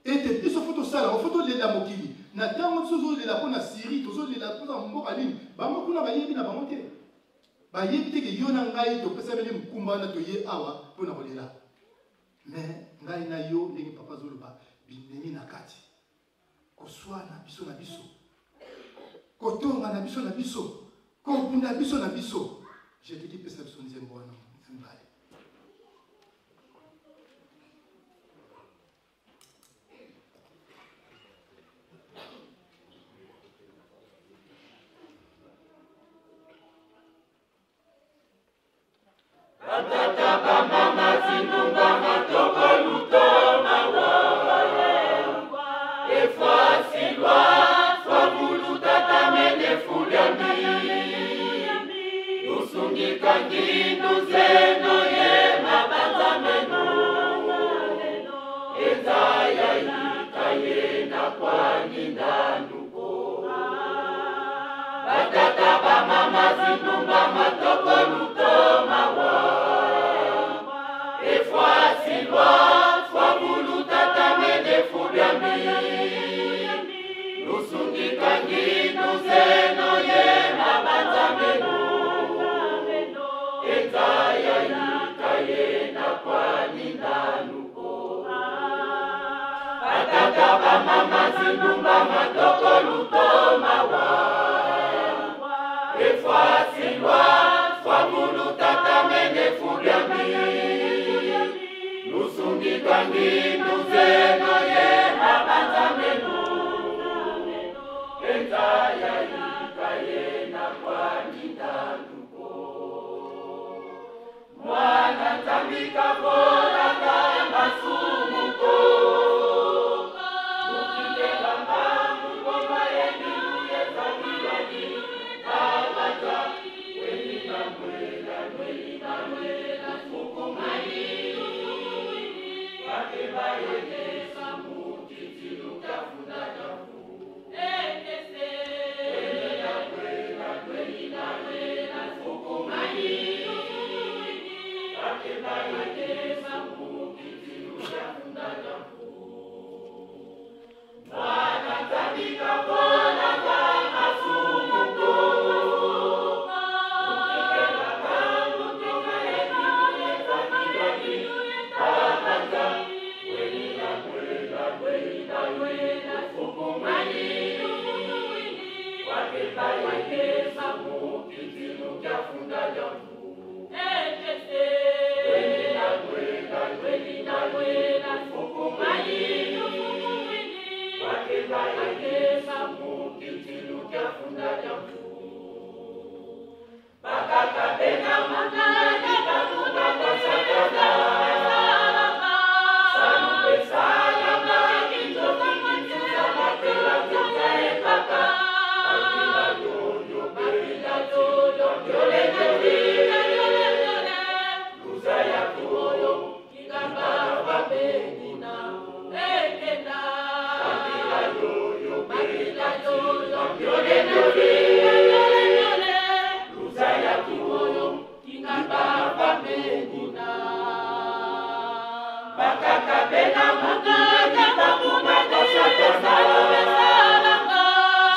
Et te biso photo sala, photo de la mokili. Na tango sozo de la pona Syrie, tozo de la pona mboka nini. Bango kuna bayebi na bango te. Bayebi te ke yo na ngai to pesa meli mukumba wana to ye awa pona kolela. Mais ngai na yo ndenge papa zoloba binemi na kati. Koswa na biso na biso. Kotonga na biso na biso. Kobunda biso na biso. Je te dis que c'est son deuxième bon nom.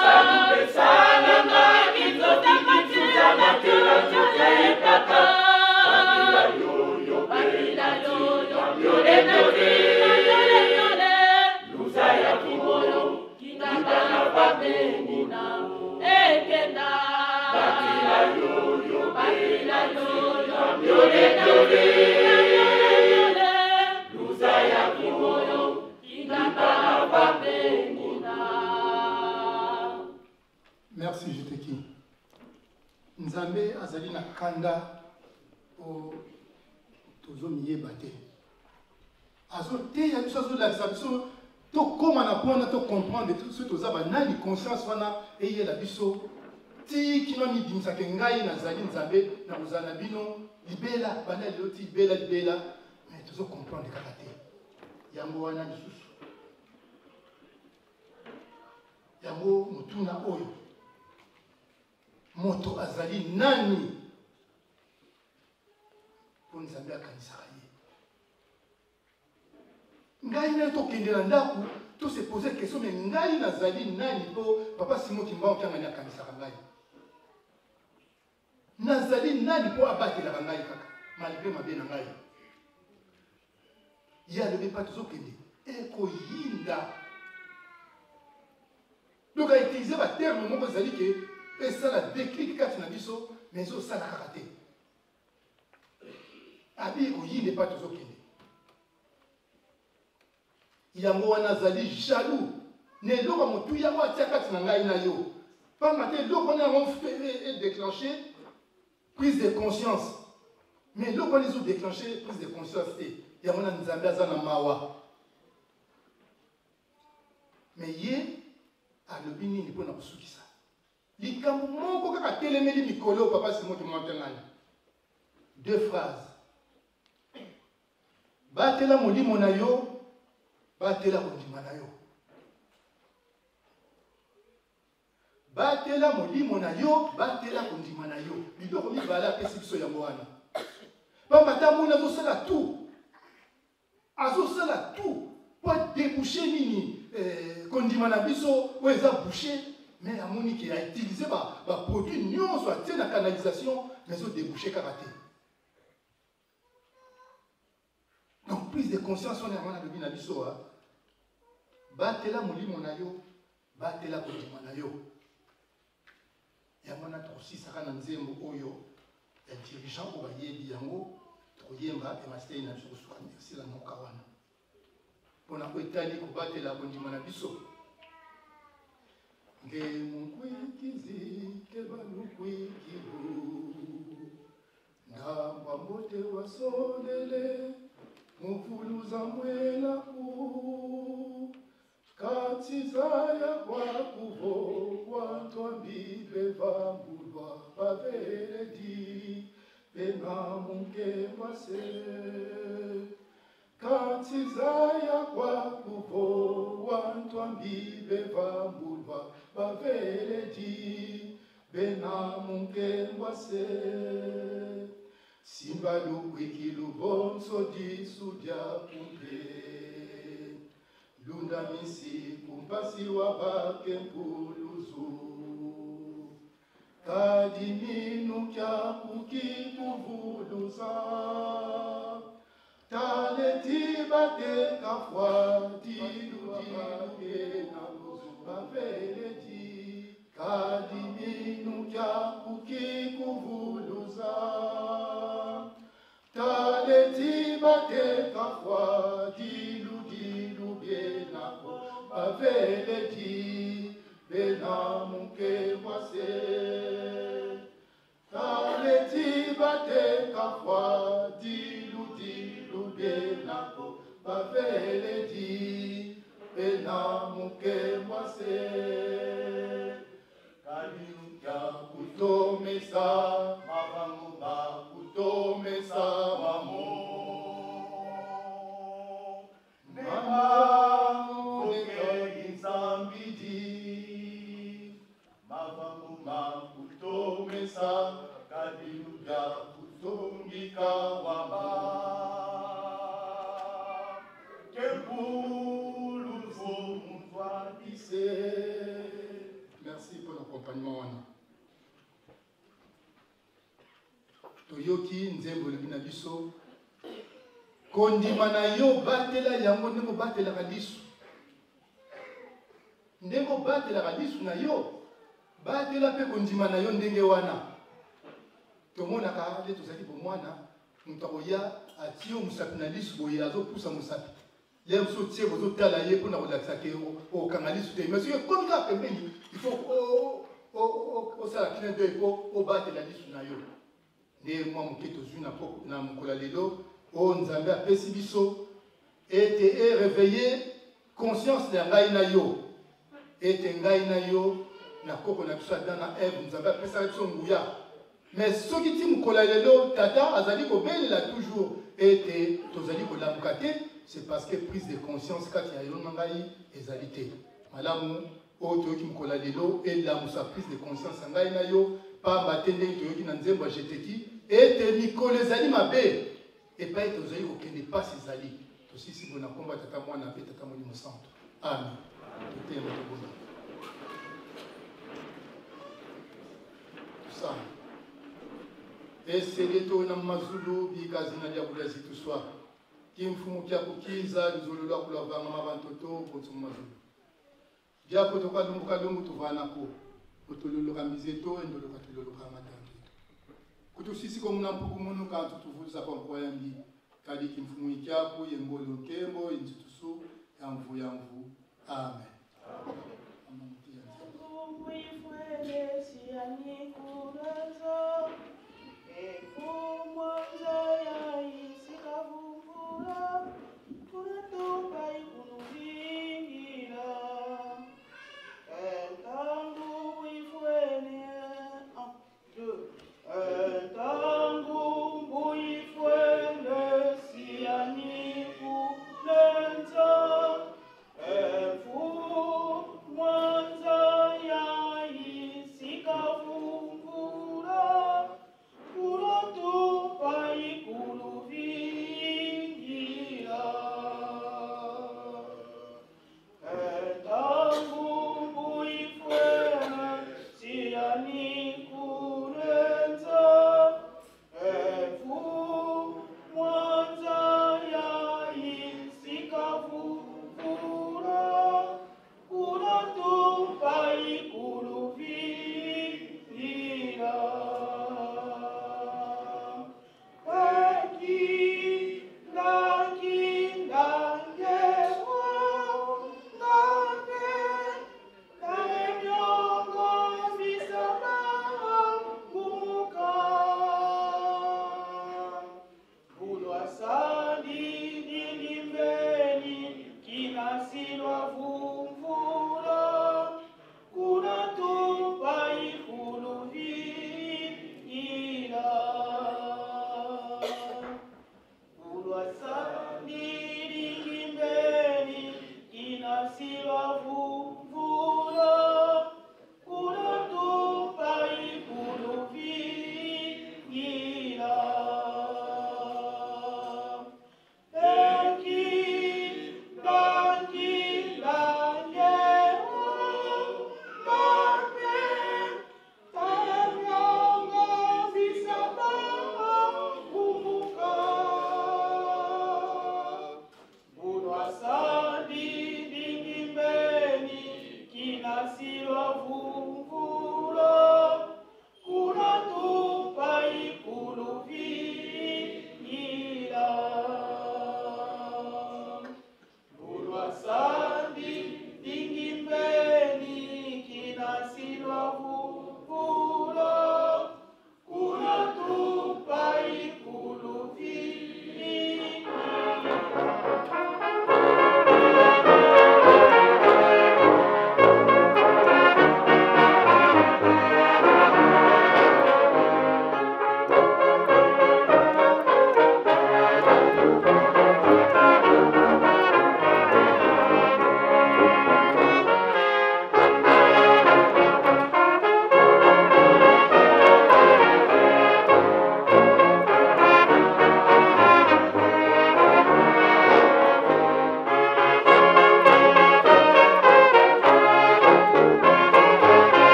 Salut, Merci, Jeteki. Nzambe azali na kanda o tozomiye bate. Azo te ya biso azolakisa biso tokóma na mpona tocomprendre tout ce tozaba nani conscience wana eyela biso ti kino mibimisaka ngai nazali nzambe na kozala na bino libela banda lelo ti libela mais tozocomprendre kaka te yango wana lisusu yango motuna oyo moto azali nani mpo nzambe akanisaka ye ngai na tokende na ndako tose pose question mais ngai nazali nani mpo papa Simon Kimba okiangani akanisaka ngai nazali nani mpo abatelaka ngai kaka malgré mabe na ngai ye alobi mpa tozokende ekoyinda donc autilize baterme moko ezali ke esala déclic kati na biso mais ezosala kaka te abi ekoyinde mpa tozokende yango wana azali jaloux na eloko motu yango atia kati na ngai na yo pamba te eloko wana yango déclenché prise de conscience mais eloko wana ezodéclenché prise de conscience te yango na nzambe aza na mawa mais ye alobi nini mpona kosukisa likambo moko kaka telemeli mikolo papa Simon Kimba ngani deux phrases batela molimo na yo batela kondima na yo batela molimo na yo batela kondima na yo biloko mibale apesi biso yango wana pamba ta moni azosala tout po déboucher nini kondima na biso oyo eza boucher mais amoni ke autilize baproduit nyonso atie na canalisation mais ezodéboucher kaka te donc prise de conscience wana yango nalobi na biso batela molimo na yo batela kondima na yo yango wana tokosisaka na nzembo oyo ya dirigeant oyo bayebi yango tokoyemba emasitei na biso kosuka esila noka wana mpona koetali kobatela kondima na biso nge munkwikizi kebalukwikibu ndamba mbote wasonele mufuluza mwelaku katizaya kwakuvo kwatwambibe vambulwa baveledi benga munke wase katizaya kwakuvo wantwambibe vambulwa baveledi benga munke wase simba lukwiki lubonso disudya kumpe lunda misi kumpasi wa bake mpuluzu kadiminu kya kukikuvuluza taletibate kafwa diludilubye nabuzu baveledi kadiminu kya kukikuvuluza taletibate kafwa diludilubye nabo baveledi bena munke mwase taletibate kafwa diludilubye nabo baveledi bena munke mwase kaliuka kutomesa mavanguma kutomesa mamo nema neke insambidi mavanguma kutomesa kaliuka kutongika waba kempuluzo mutwakise. Merci pour l'accompagnement. Toyoki nzembo lebi na biso kondima na yo batela yango ndenge batelaka lisu ndenge batelaka lisu na yo batela mpe kondima na yo ndenge wana tomonaka le tozali bomwana moto akoya atio mosapi na lisu boye azopusa mosapi le mosu otie bozotala ye mpona kolakisa ke okanga lisu te mais soki ekomi kaka pembeni il faut osala clin d'œil mpo obatela lisu na yo nde mwa moke tozwi na mokolo ya lelo oyo nzambe apesi biso ete eréveille conscience na ngai na yo ete ngai na yo na koko na biso Adam na Eve nzambe apesaka biso nguya mais soki ti mokolo ya lelo tata azali kobelela toujours ete tozali kolamuka te c'est parce que prise de conscience kati ya yo na ngai ezali te malamu oyo toyoki mokolo ya lelo elamusa prise de conscience ya ngai na yo pamba te ndenge toyoki na nzembo ya jeteki ete mikolo ezali mabe epai tozali kokende pasi ezali tosisi bo na kombo ya tata mwana mpe tata molimo santo amen totema tobona tosala esele to na mazulu bikazina lya kula zituswa kimfumu kya kukiza lizolo lwa kulavanga mabantoto kotsumu mazulu japo tokalumbuka lumbu tuvanako utululuka mizeto endoloka tululuka matangi kutusisi ko muna mpuku munu kantu tuvuza kwa mkoa yambi kadi kimfumu ikyapo yengolo nkembo inzitusu yamvu amen.